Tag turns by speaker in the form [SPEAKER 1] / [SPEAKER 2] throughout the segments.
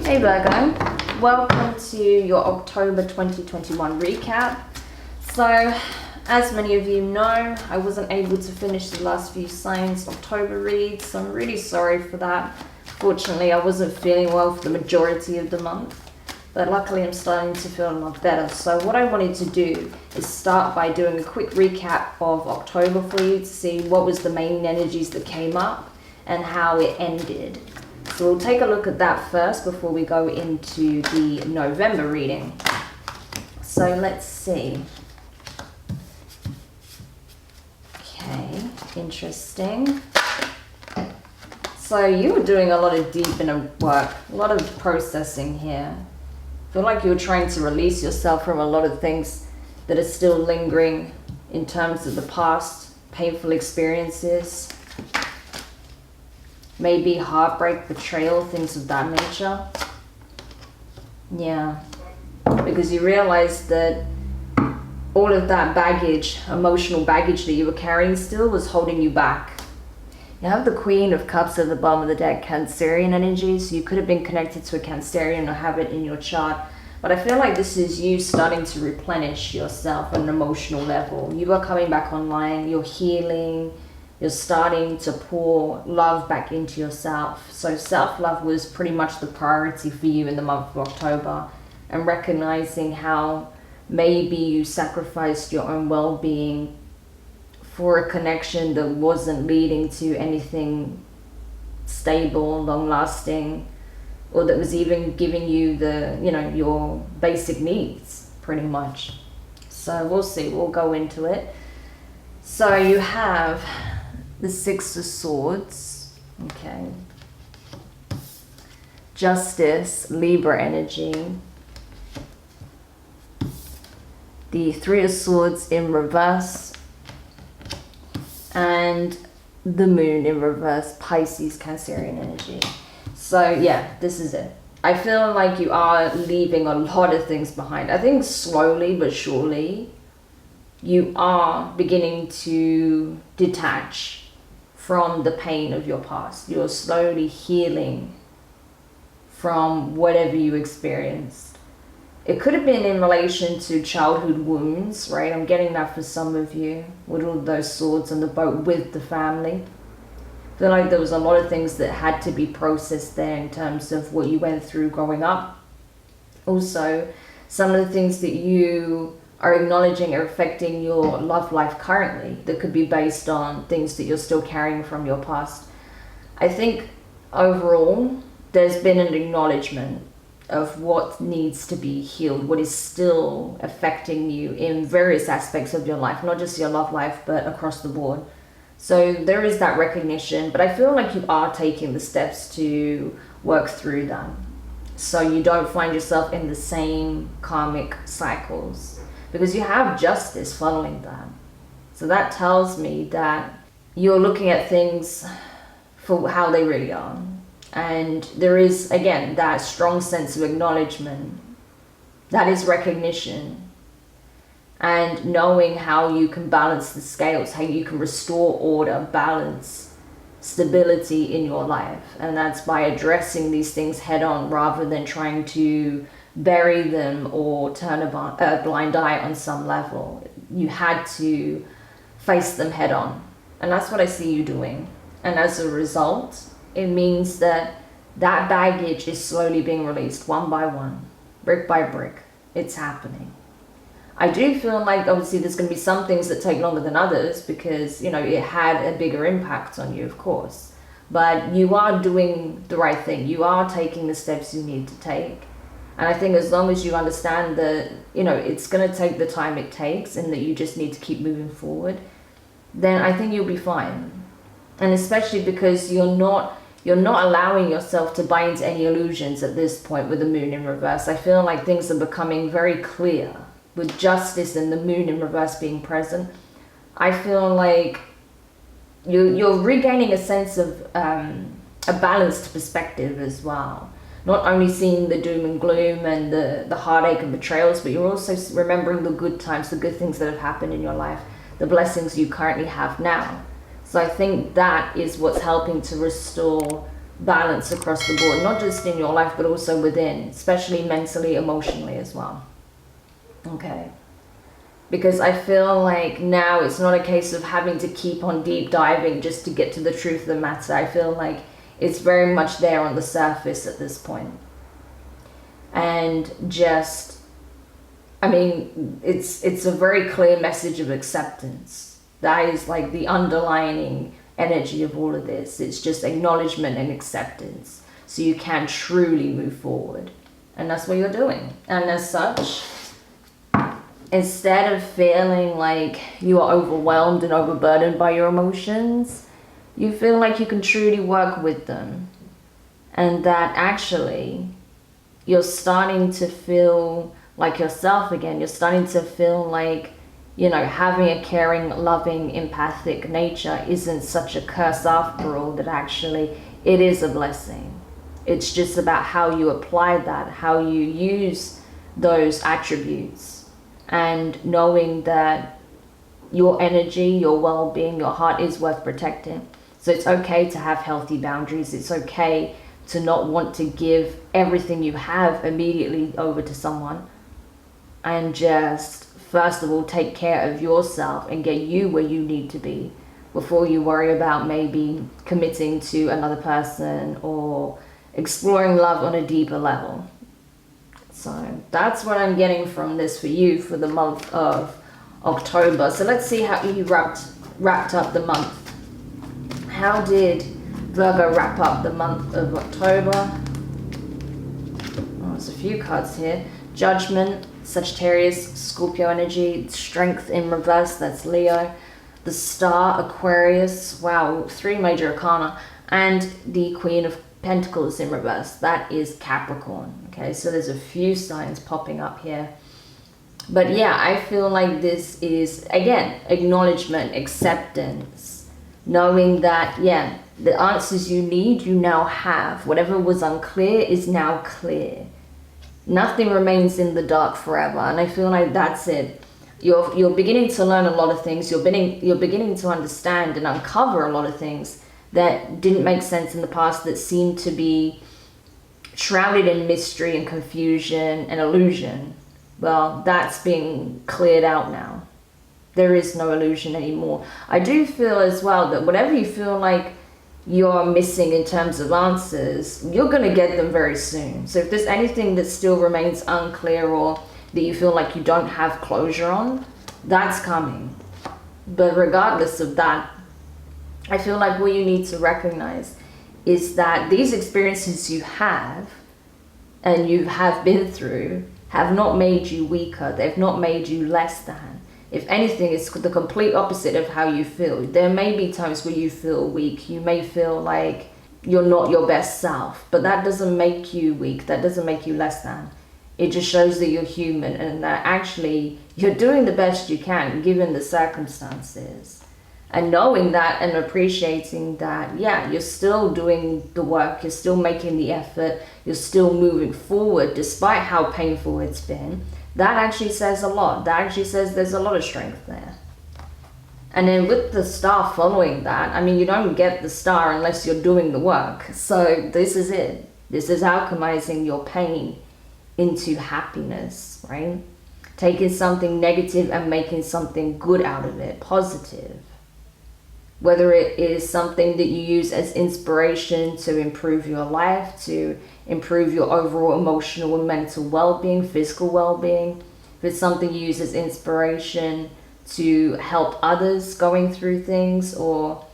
[SPEAKER 1] Hey Virgo, welcome to your October 2021 recap. So, as many of you know, I wasn't able to finish the last few signs October reads, so I'm really sorry for that. Fortunately, I wasn't feeling well for the majority of the month, but luckily I'm starting to feel a lot better. So what I wanted to do is start by doing a quick recap of October for you to see what was the main energies that came up and how it ended. So we'll take a look at that first before we go into the November reading. So let's see. Okay, interesting. So you were doing a lot of deep inner work, a lot of processing here. I feel like you're trying to release yourself from a lot of things that are still lingering in terms of the past, painful experiences. Maybe heartbreak, betrayal, things of that nature. Yeah, because you realize that all of that baggage, emotional baggage that you were carrying still was holding you back. You have the Queen of Cups at the bottom of the deck, Cancerian energy, so you could have been connected to a Cancerian or have it in your chart. But I feel like this is you starting to replenish yourself on an emotional level. You are coming back online, you're healing, you're starting to pour love back into yourself. So self-love was pretty much the priority for you in the month of October, and recognizing how maybe you sacrificed your own well-being for a connection that wasn't leading to anything stable, long-lasting, or that was even giving you the, your basic needs, pretty much. So we'll see, we'll go into it. So you have the Six of Swords, okay. Justice, Libra energy. The Three of Swords in reverse. And the Moon in reverse, Pisces, Cancerian energy. So yeah, this is it. I feel like you are leaving a lot of things behind. I think slowly but surely, you are beginning to detach from the pain of your past. You're slowly healing from whatever you experienced. It could have been in relation to childhood wounds, right? I'm getting that for some of you, with all those swords on the boat with the family. I feel like there was a lot of things that had to be processed there in terms of what you went through growing up. Also, some of the things that you are acknowledging are affecting your love life currently that could be based on things that you're still carrying from your past. I think overall, there's been an acknowledgement of what needs to be healed, what is still affecting you in various aspects of your life, not just your love life, but across the board. So there is that recognition, but I feel like you are taking the steps to work through that, so you don't find yourself in the same karmic cycles, because you have justice following that. So that tells me that you're looking at things for how they really are. And there is, again, that strong sense of acknowledgement. That is recognition. And knowing how you can balance the scales, how you can restore order, balance, stability in your life. And that's by addressing these things head on rather than trying to bury them or turn a blind eye on some level. You had to face them head on. And that's what I see you doing. And as a result, it means that that baggage is slowly being released one by one, brick by brick. It's happening. I do feel like obviously there's going to be some things that take longer than others because, it had a bigger impact on you, of course. But you are doing the right thing. You are taking the steps you need to take. And I think as long as you understand that, it's going to take the time it takes and that you just need to keep moving forward, then I think you'll be fine. And especially because you're not allowing yourself to buy into any illusions at this point with the Moon in reverse. I feel like things are becoming very clear with justice and the Moon in reverse being present. I feel like you're regaining a sense of a balanced perspective as well. Not only seeing the doom and gloom and the heartache and betrayals, but you're also remembering the good times, the good things that have happened in your life, the blessings you currently have now. So I think that is what's helping to restore balance across the board, not just in your life, but also within, especially mentally, emotionally as well. Okay. Because I feel like now it's not a case of having to keep on deep diving just to get to the truth of the matter. I feel like it's very much there on the surface at this point. And just, I mean, it's a very clear message of acceptance. That is like the underlying energy of all of this. It's just acknowledgement and acceptance, so you can truly move forward. And that's what you're doing. And as such, instead of feeling like you are overwhelmed and overburdened by your emotions, you feel like you can truly work with them. And that actually you're starting to feel like yourself again. You're starting to feel like, you know, having a caring, loving, empathic nature isn't such a curse after all, that actually it is a blessing. It's just about how you apply that, how you use those attributes, and knowing that your energy, your well-being, your heart is worth protecting. So it's okay to have healthy boundaries. It's okay to not want to give everything you have immediately over to someone, and just first of all take care of yourself and get you where you need to be before you worry about maybe committing to another person or exploring love on a deeper level. So that's what I'm getting from this for you for the month of October. So let's see how you wrapped up the month. How did Virgo wrap up the month of October? Oh, there's a few cards here. Judgment, Sagittarius, Scorpio energy, Strength in reverse, that's Leo. The Star, Aquarius, wow, 3 major arcana. And the Queen of Pentacles in reverse, that is Capricorn. Okay, so there's a few signs popping up here. But yeah, I feel like this is, again, acknowledgement, acceptance, knowing that, yeah, the answers you need, you now have. Whatever was unclear is now clear. Nothing remains in the dark forever. And I feel like that's it. You're beginning to learn a lot of things. You're beginning to understand and uncover a lot of things that didn't make sense in the past, that seemed to be shrouded in mystery and confusion and illusion. Well, that's being cleared out now. There is no illusion anymore. I do feel as well that whatever you feel like you're missing in terms of answers, you're going to get them very soon. So if there's anything that still remains unclear or that you feel like you don't have closure on, that's coming. But regardless of that, I feel like what you need to recognize is that these experiences you have and you have been through have not made you weaker. They've not made you less than. If anything, it's the complete opposite of how you feel. There may be times where you feel weak. You may feel like you're not your best self, but that doesn't make you weak. That doesn't make you less than. It just shows that you're human and that actually you're doing the best you can given the circumstances. And knowing that and appreciating that, yeah, you're still doing the work, you're still making the effort, you're still moving forward despite how painful it's been. That actually says a lot. That actually says there's a lot of strength there. And then with the Star following that, I mean, you don't get the Star unless you're doing the work. So this is it. This is alchemizing your pain into happiness, right? Taking something negative and making something good out of it, positive. Whether it is something that you use as inspiration to improve your life, to improve your overall emotional and mental well-being, physical well-being. If it's something you use as inspiration to help others going through things, or,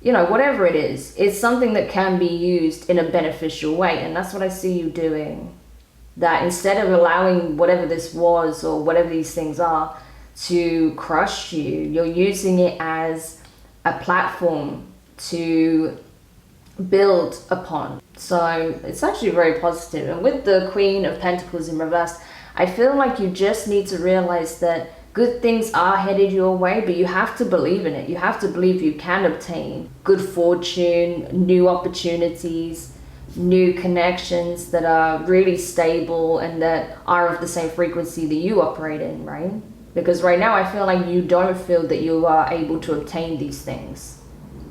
[SPEAKER 1] you know, whatever it is, it's something that can be used in a beneficial way. And that's what I see you doing. That instead of allowing whatever this was or whatever these things are to crush you, you're using it as a platform to build upon. So it's actually very positive. And with the Queen of Pentacles in reverse, I feel like you just need to realize that good things are headed your way, but you have to believe in it. You have to believe you can obtain good fortune, new opportunities, new connections that are really stable and that are of the same frequency that you operate in, right? Because right now I feel like you don't feel that you are able to obtain these things,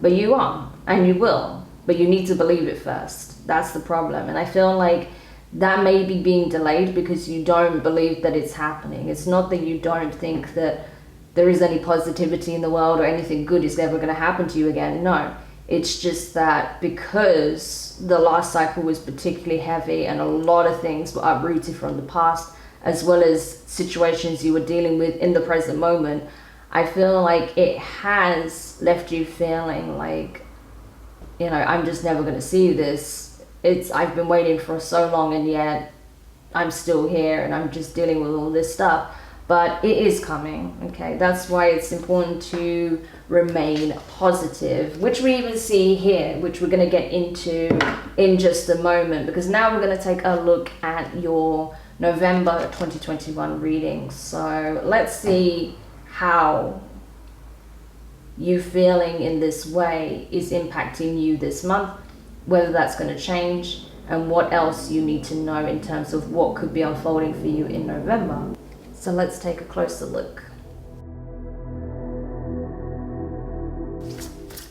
[SPEAKER 1] but you are, and you will. but you need to believe it first. That's the problem. And I feel like that may be being delayed because you don't believe that it's happening. It's not that you don't think that there is any positivity in the world or anything good is ever going to happen to you again. No, it's just that because the last cycle was particularly heavy and a lot of things were uprooted from the past, as well as situations you were dealing with in the present moment, I feel like it has left you feeling like, you know, I'm just never going to see this. I've been waiting for so long and yet I'm still here and I'm just dealing with all this stuff. But it is coming, okay? That's why it's important to remain positive, which we even see here, which we're going to get into in just a moment, because now we're going to take a look at your November 2021 reading. So let's see how you feeling in this way is impacting you this month, whether that's going to change, and what else you need to know in terms of what could be unfolding for you in November. So let's take a closer look.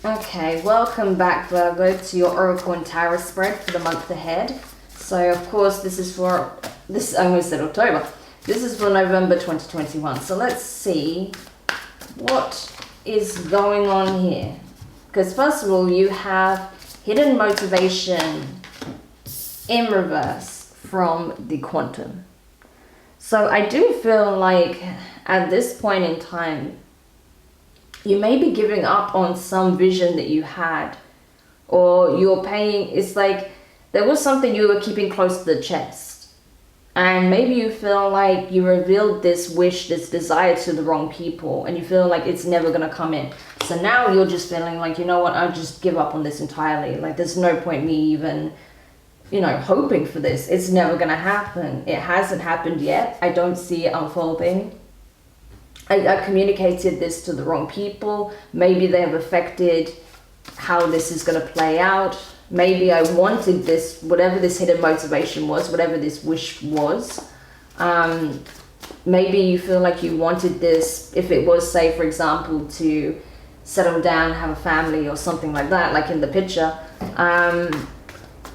[SPEAKER 1] Okay, welcome back, Virgo, to your Oracle and Tarot spread for the month ahead. So of course this is for, I almost said October. This is for November 2021. So let's see what is going on here. Because first of all, you have hidden motivation in reverse from the quantum. So I do feel like at this point in time, you may be giving up on some vision that you had, or you're paying, it's like there was something you were keeping close to the chest. And maybe you feel like you revealed this wish, this desire to the wrong people, and you feel like it's never going to come in. So now you're just feeling like, you know what, I'll just give up on this entirely. Like there's no point me even, you know, hoping for this. It's never going to happen. It hasn't happened yet. I don't see it unfolding. I communicated this to the wrong people. Maybe they have affected how this is going to play out. Maybe I wanted this, whatever this hidden motivation was, whatever this wish was. Maybe you feel like you wanted this, if it was, say, for example, to settle down, have a family or something like that, like in the picture.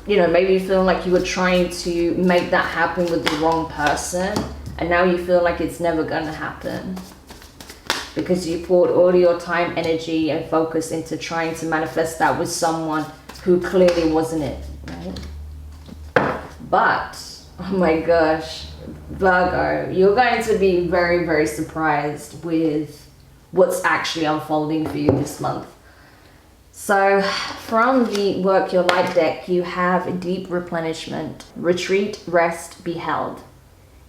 [SPEAKER 1] You know, maybe you feel like you were trying to make that happen with the wrong person, and now you feel like it's never going to happen because you poured all your time, energy, and focus into trying to manifest that with someone who clearly wasn't it, right? But, oh my gosh, Virgo, you're going to be very, very surprised with what's actually unfolding for you this month. So from the Work Your Light deck, you have deep replenishment, retreat, rest, be held.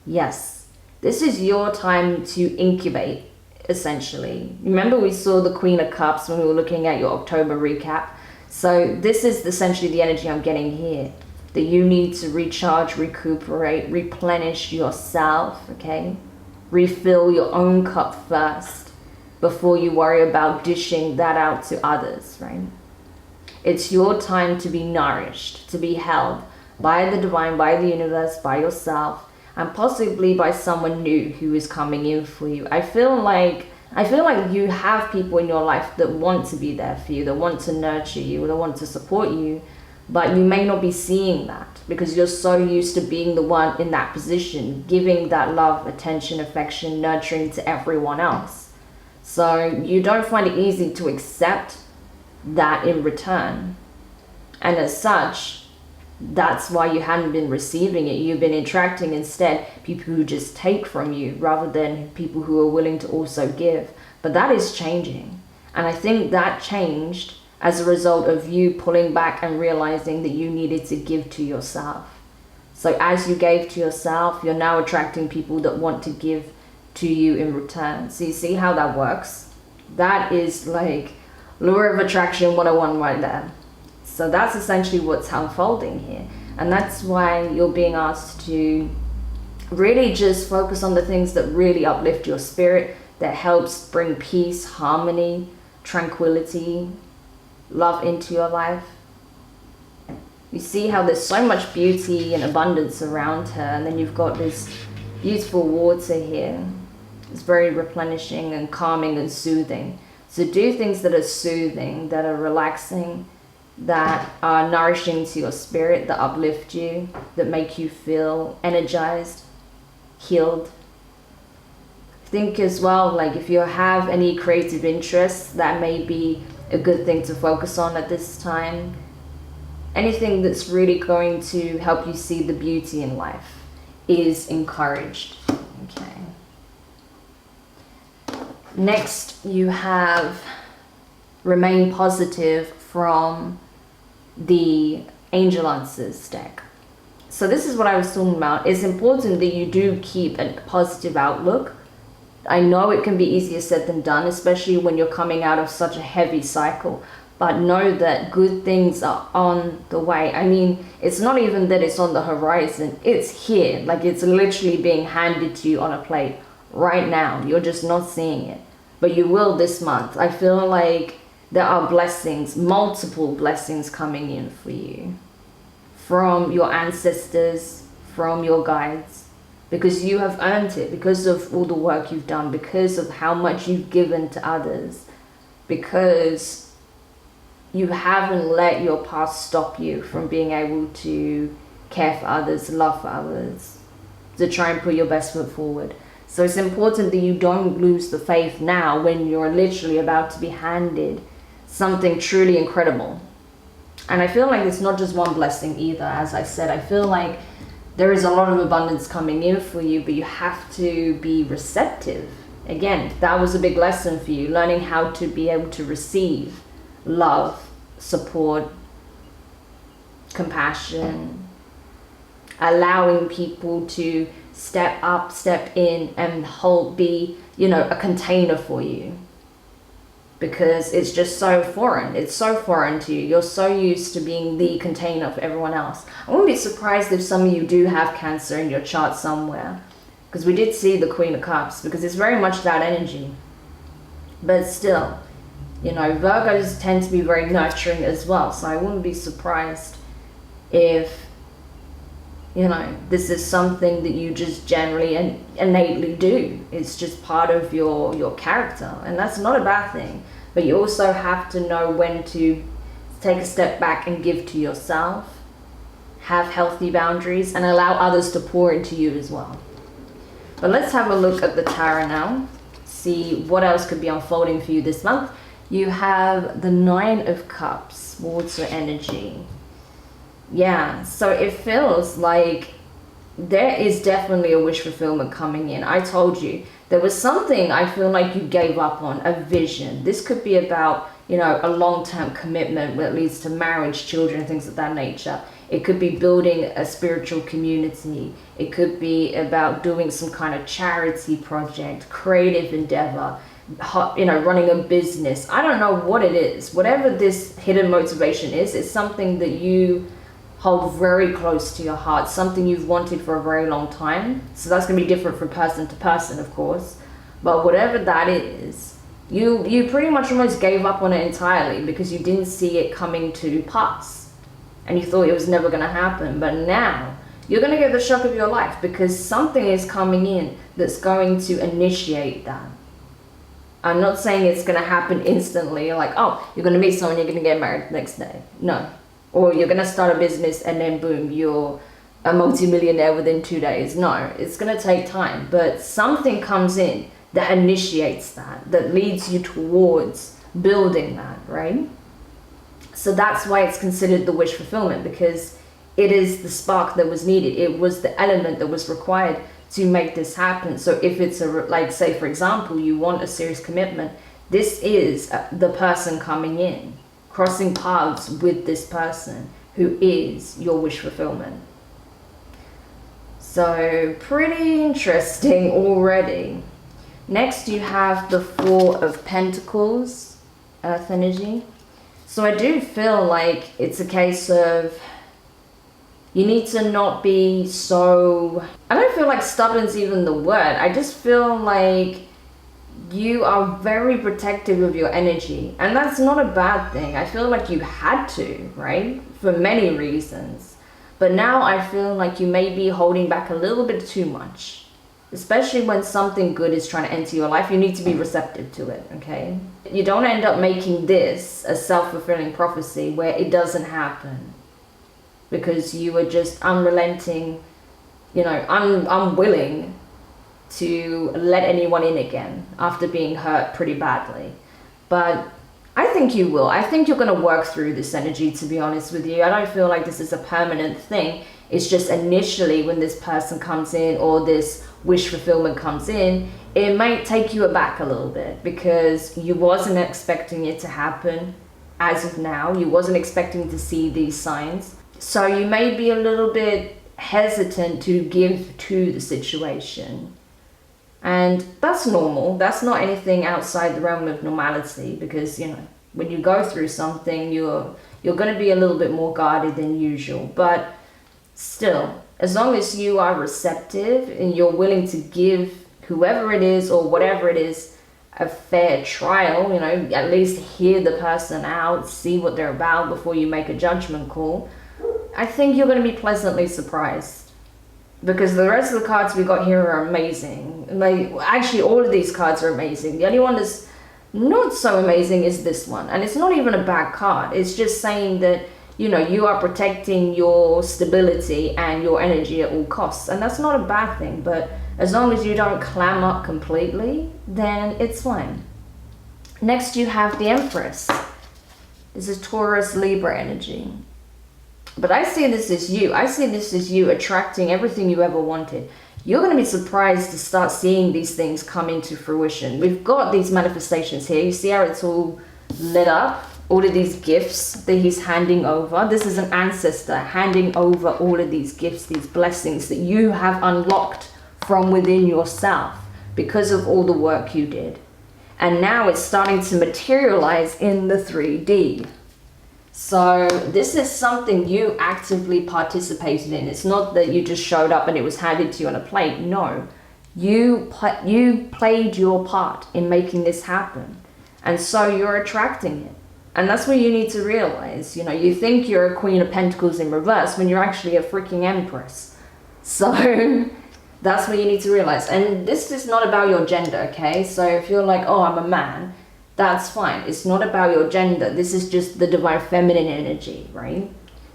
[SPEAKER 1] Yes, this is your time to incubate, essentially. Remember we saw the Queen of Cups when we were looking at your October recap. So this is essentially the energy I'm getting here, that you need to recharge, recuperate, replenish yourself, okay? Refill your own cup first before you worry about dishing that out to others, right? It's your time to be nourished, to be held by the divine, by the universe, by yourself, and possibly by someone new who is coming in for you. I feel like you have people in your life that want to be there for you, that want to nurture you, that want to support you, but you may not be seeing that because you're so used to being the one in that position, giving that love, attention, affection, nurturing to everyone else. So you don't find it easy to accept that in return. And as such, that's why you hadn't been receiving it. You've been attracting instead people who just take from you rather than people who are willing to also give. But that is changing. And I think that changed as a result of you pulling back and realizing that you needed to give to yourself. So as you gave to yourself, you're now attracting people that want to give to you in return. So you see how that works? That is like Law of Attraction 101 right there. So that's essentially what's unfolding here. And that's why you're being asked to really just focus on the things that really uplift your spirit, that helps bring peace, harmony, tranquility, love into your life. You see how there's so much beauty and abundance around her, and then you've got this beautiful water here. It's very replenishing and calming and soothing. So do things that are soothing, that are relaxing, that are nourishing to your spirit, that uplift you, that make you feel energized, healed. Think as well, like if you have any creative interests, that may be a good thing to focus on at this time. Anything that's really going to help you see the beauty in life is encouraged. Okay. Next, you have remain positive from the Angel Answers deck. So this is what I was talking about. It's important that you do keep a positive outlook. I know it can be easier said than done, especially when you're coming out of such a heavy cycle. But know that good things are on the way. I mean, it's not even that it's on the horizon. It's here. Like, it's literally being handed to you on a plate right now. You're just not seeing it. But you will this month. I feel like there are blessings, multiple blessings coming in for you. From your ancestors, from your guides. Because you have earned it. Because of all the work you've done. Because of how much you've given to others. Because you haven't let your past stop you from being able to care for others, love for others, to try and put your best foot forward. So it's important that you don't lose the faith now when you're literally about to be handed something truly incredible. And I feel like it's not just one blessing either. As I said, I feel like there is a lot of abundance coming in for you, but you have to be receptive. Again, that was a big lesson for you, learning how to be able to receive love, support, compassion, allowing people to step up, step in and be, a container for you. Because it's just so foreign. It's so foreign to you. You're so used to being the container for everyone else. I wouldn't be surprised if some of you do have Cancer in your chart somewhere. Because we did see the Queen of Cups, because it's very much that energy. But still, Virgos tend to be very nurturing as well. So I wouldn't be surprised if, this is something that you just generally and innately do. It's just part of your character. And that's not a bad thing. But you also have to know when to take a step back and give to yourself. Have healthy boundaries and allow others to pour into you as well. But let's have a look at the tarot now. See what else could be unfolding for you this month. You have the Nine of Cups, water energy. Yeah, so it feels like there is definitely a wish fulfillment coming in. I told you, there was something I feel like you gave up on, a vision. This could be about, a long-term commitment that leads to marriage, children, things of that nature. It could be building a spiritual community. It could be about doing some kind of charity project, creative endeavor, running a business. I don't know what it is. Whatever this hidden motivation is, it's something that you hold very close to your heart, something you've wanted for a very long time. So that's going to be different from person to person, of course. But whatever that is, you pretty much almost gave up on it entirely because you didn't see it coming to pass. And you thought it was never going to happen. But now, you're going to get the shock of your life because something is coming in that's going to initiate that. I'm not saying it's going to happen instantly, like, oh, you're going to meet someone, you're going to get married the next day. No. Or you're going to start a business and then boom, you're a multi-millionaire within 2 days. No, it's going to take time. But something comes in that initiates that leads you towards building that, right? So that's why it's considered the wish fulfillment, because it is the spark that was needed. It was the element that was required to make this happen. So if it's like, say, for example, you want a serious commitment, this is the person coming in, crossing paths with this person who is your wish fulfillment. So pretty interesting already. Next, you have the Four of Pentacles, Earth energy. So I do feel like it's a case of you need to not be so... I don't feel like stubborn's even the word. I just feel like you are very protective of your energy. And that's not a bad thing. I feel like you had to, right? For many reasons. But now I feel like you may be holding back a little bit too much. Especially when something good is trying to enter your life, you need to be receptive to it, okay? You don't end up making this a self-fulfilling prophecy where it doesn't happen because you are just unrelenting, you know, unwilling to let anyone in again after being hurt pretty badly. But I think you will. I think you're going to work through this energy, to be honest with you. I don't feel like this is a permanent thing. It's just initially when this person comes in or this wish fulfillment comes in, it might take you aback a little bit because you wasn't expecting it to happen as of now. You wasn't expecting to see these signs. So you may be a little bit hesitant to give to the situation. And that's normal. That's not anything outside the realm of normality because, you know, when you go through something, you're going to be a little bit more guarded than usual. But still, as long as you are receptive and you're willing to give whoever it is or whatever it is a fair trial, you know, at least hear the person out, see what they're about before you make a judgment call, I think you're going to be pleasantly surprised. Because the rest of the cards we got here are amazing. Like, actually, all of these cards are amazing. The only one that's not so amazing is this one. And it's not even a bad card. It's just saying that, you know, you are protecting your stability and your energy at all costs. And that's not a bad thing. But as long as you don't clam up completely, then it's fine. Next, you have the Empress. This is Taurus Libra energy. But I see this as you. I see this as you attracting everything you ever wanted. You're going to be surprised to start seeing these things come into fruition. We've got these manifestations here. You see how it's all lit up? All of these gifts that he's handing over. This is an ancestor handing over all of these gifts, these blessings that you have unlocked from within yourself because of all the work you did. And now it's starting to materialize in the 3D. So this is something you actively participated in. It's not that you just showed up and it was handed to you on a plate. No, you played your part in making this happen. And so you're attracting it. And that's what you need to realize. You know, you think you're a Queen of Pentacles in reverse when you're actually a freaking Empress. So that's what you need to realize. And this is not about your gender, okay? So if you're like, oh, I'm a man, that's fine. It's not about your gender. This is just the divine feminine energy, right?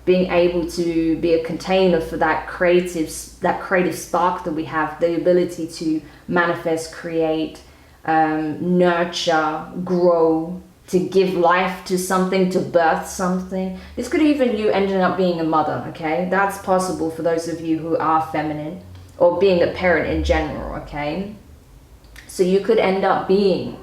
[SPEAKER 1] Being able to be a container for that creative spark that we have, the ability to manifest, create, nurture, grow, to give life to something, to birth something. This could even you ending up being a mother, okay? That's possible for those of you who are feminine or being a parent in general, okay? So you could end up being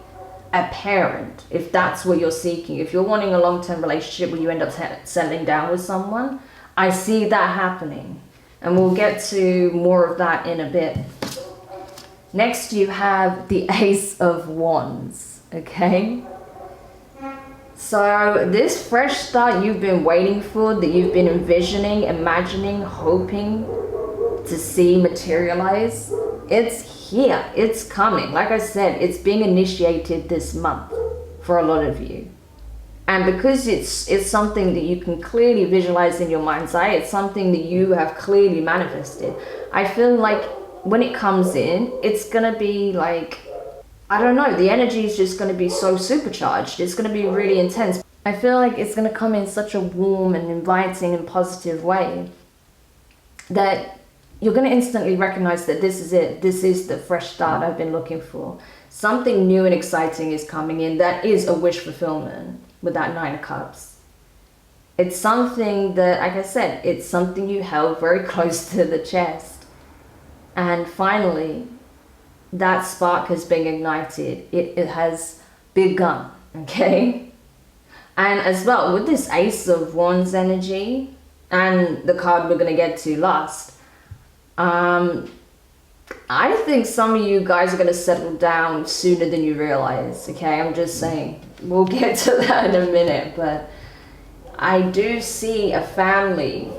[SPEAKER 1] a parent if that's what you're seeking. If you're wanting a long-term relationship where you end up settling down with someone, I see that happening. And we'll get to more of that in a bit. Next, you have the Ace of Wands, okay? So this fresh start you've been waiting for, that you've been envisioning, imagining, hoping to see materialize, it's here, it's coming. Like I said, it's being initiated this month for a lot of you. And because it's something that you can clearly visualize in your mind's eye, it's something that you have clearly manifested. I feel like when it comes in, it's gonna be like, I don't know, the energy is just gonna be so supercharged. It's gonna be really intense. I feel like it's gonna come in such a warm and inviting and positive way that you're going to instantly recognize that this is it. This is the fresh start I've been looking for. Something new and exciting is coming in. That is a wish fulfillment with that 9 of Cups. It's something that, like I said, it's something you held very close to the chest. And finally, that spark has been ignited. It has begun, okay? And as well, with this Ace of Wands energy and the card we're going to get to last, I think some of you guys are going to settle down sooner than you realize, okay? I'm just saying. We'll get to that in a minute, but I do see a family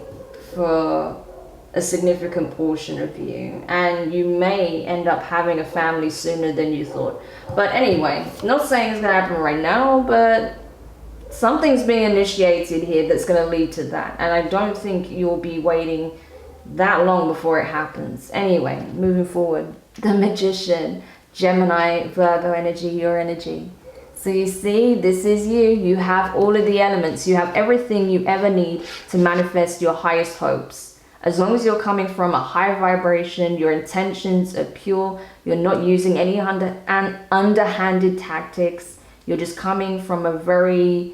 [SPEAKER 1] for a significant portion of you, and you may end up having a family sooner than you thought. But anyway, not saying it's going to happen right now, but something's being initiated here that's going to lead to that, and I don't think you'll be waiting that long before it happens. Anyway, moving forward. the Magician, Gemini, Virgo energy, your energy. So you see, this is you. You have all of the elements. You have everything you ever need to manifest your highest hopes. As long as you're coming from a high vibration, your intentions are pure, you're not using any underhanded tactics, you're just coming from a very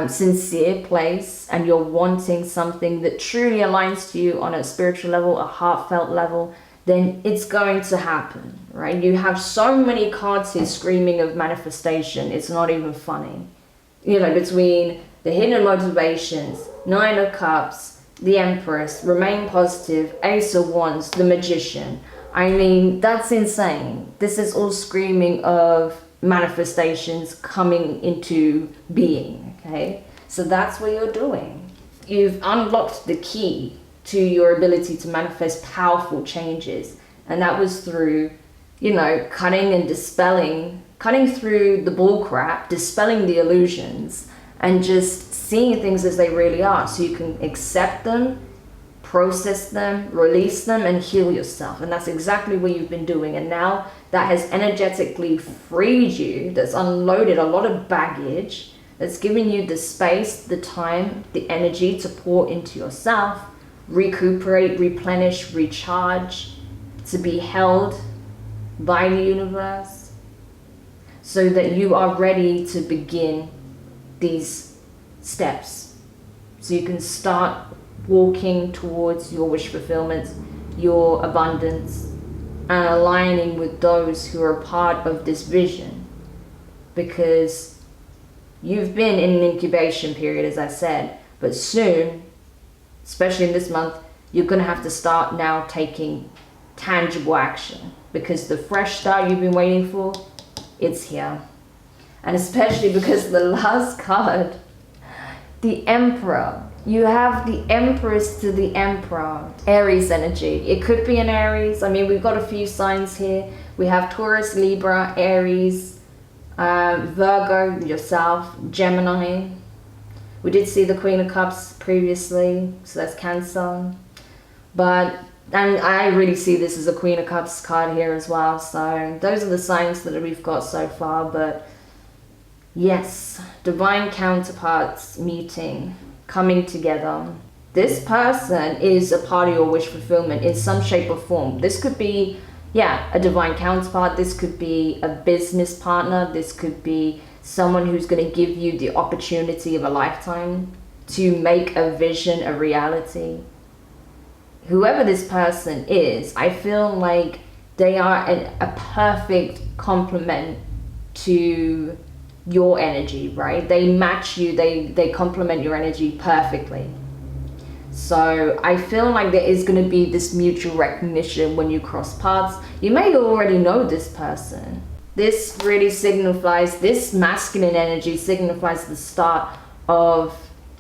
[SPEAKER 1] sincere place, and you're wanting something that truly aligns to you on a spiritual level, a heartfelt level, then it's going to happen, right? You have so many cards here screaming of manifestation, it's not even funny. You know, between the hidden motivations, Nine of Cups, the Empress, remain positive, Ace of Wands, the Magician. I mean, that's insane. This is all screaming of manifestations coming into being, okay? So that's what you're doing. You've unlocked the key to your ability to manifest powerful changes, and that was through, you know, cutting through the bullcrap, dispelling the illusions, and just seeing things as they really are, so you can accept them, process them, release them, and heal yourself. And that's exactly what you've been doing. And now that has energetically freed you, that's unloaded a lot of baggage, that's given you the space, the time, the energy to pour into yourself, recuperate, replenish, recharge, to be held by the universe, so that you are ready to begin these steps, so you can start walking towards your wish fulfillment, your abundance, and aligning with those who are part of this vision. Because you've been in an incubation period, as I said, but soon, especially in this month, you're going to have to start now taking tangible action, because the fresh start you've been waiting for, it's here. And especially because the last card, the Emperor, you have the Empress to the Emperor, Aries energy. It could be an Aries. I mean, we've got a few signs here. We have Taurus, Libra, Aries, Virgo, yourself, Gemini. We did see the Queen of Cups previously, so that's Cancer. And I really see this as a Queen of Cups card here as well. So those are the signs that we've got so far. But yes, divine counterparts meeting, coming together. This person is a part of your wish fulfillment in some shape or form. This could be, yeah, a divine counterpart. This could be a business partner. This could be someone who's going to give you the opportunity of a lifetime to make a vision a reality. Whoever this person is, I feel like they are a perfect complement to your energy, right? They match you, they complement your energy perfectly. So I feel like there is going to be this mutual recognition when you cross paths. You may already know this person. This really signifies, this masculine energy signifies the start of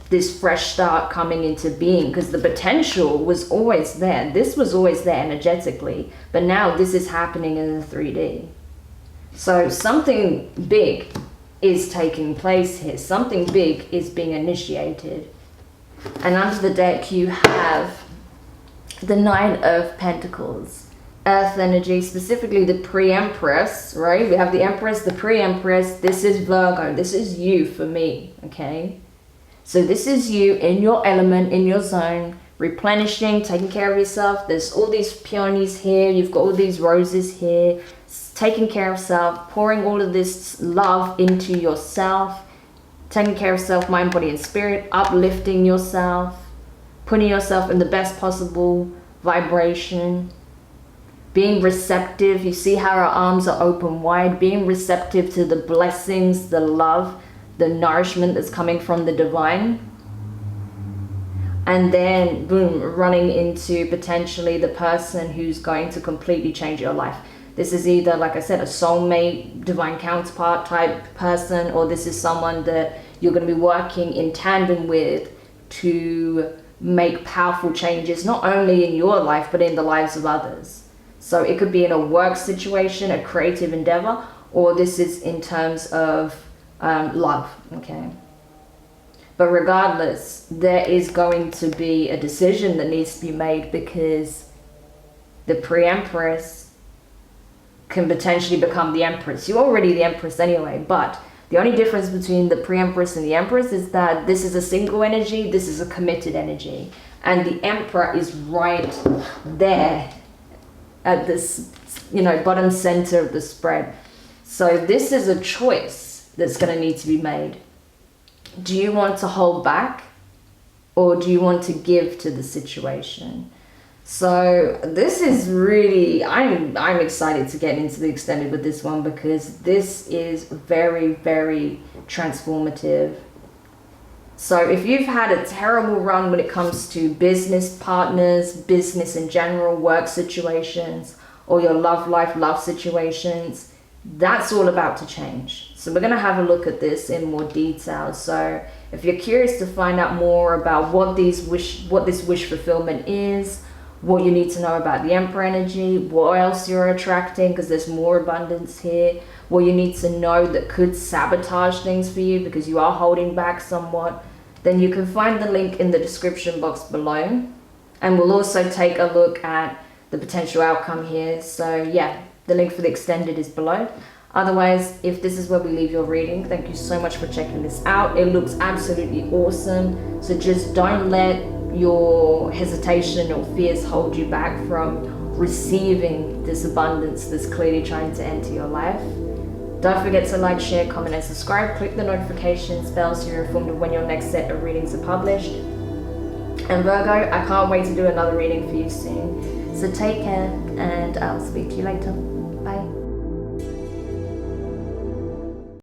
[SPEAKER 1] this fresh start coming into being, because the potential was always there. This was always there energetically, but now this is happening in the 3D. So something big is taking place here. Something big is being initiated. And under the deck you have the Nine of Pentacles. Earth energy, specifically the pre-empress, right? We have the Empress, the pre-empress. This is Virgo. This is you for me, okay? So this is you in your element, in your zone, replenishing, taking care of yourself. There's all these peonies here. You've got all these roses here. Taking care of self, pouring all of this love into yourself, taking care of self, mind, body, and spirit, uplifting yourself, putting yourself in the best possible vibration, being receptive. You see how our arms are open wide, being receptive to the blessings, the love, the nourishment that's coming from the divine. And then, boom, running into potentially the person who's going to completely change your life. This is either, like I said, a soulmate, divine counterpart type person, or this is someone that you're going to be working in tandem with to make powerful changes, not only in your life, but in the lives of others. So it could be in a work situation, a creative endeavor, or this is in terms of love, okay? But regardless, there is going to be a decision that needs to be made, because the pre-empress can potentially become the Empress. You're already the Empress anyway, but the only difference between the pre-Empress and the Empress is that this is a single energy, this is a committed energy. And the Emperor is right there at this, you know, bottom center of the spread. So this is a choice that's going to need to be made. Do you want to hold back, or do you want to give to the situation? So this is really, I'm excited to get into the extended with this one, because this is very, very transformative. So if you've had a terrible run when it comes to business partners, business in general, work situations, or your love life, love situations, that's all about to change. So we're going to have a look at this in more detail. So if you're curious to find out more about what this wish fulfillment is, what you need to know about the Emperor energy, what else you're attracting, because there's more abundance here, what you need to know that could sabotage things for you because you are holding back somewhat, then you can find the link in the description box below. And we'll also take a look at the potential outcome here. So yeah, the link for the extended is below. Otherwise, if this is where we leave your reading, thank you so much for checking this out. It looks absolutely awesome. So just don't let your hesitation or fears hold you back from receiving this abundance that's clearly trying to enter your life. Don't forget to like, share, comment, and subscribe. Click the notifications bell so you're informed of when your next set of readings are published. And Virgo, I can't wait to do another reading for you soon. So take care, and I'll speak to you later.